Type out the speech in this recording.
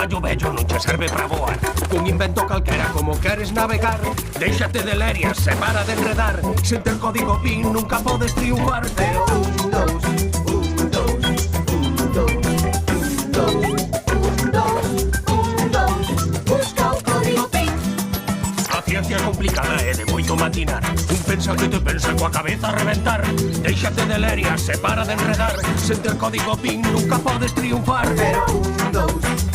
traballo bello non che serve para voar. Cun invento calquera como queres navegar, déixate de lerias, se para de enredar. Sen ter código PIN nunca podes triunfar. Pero un, dous, un, dous, un, dous, un, dous, un, dous, un, dous, busca o código PIN. A ciencia complicada é de moito matinar. Un pensa que te pensa coa cabeza a reventar. Déixate de lerias, se para de enredar. Sen ter código PIN nunca podes triunfar. Pero un, dous,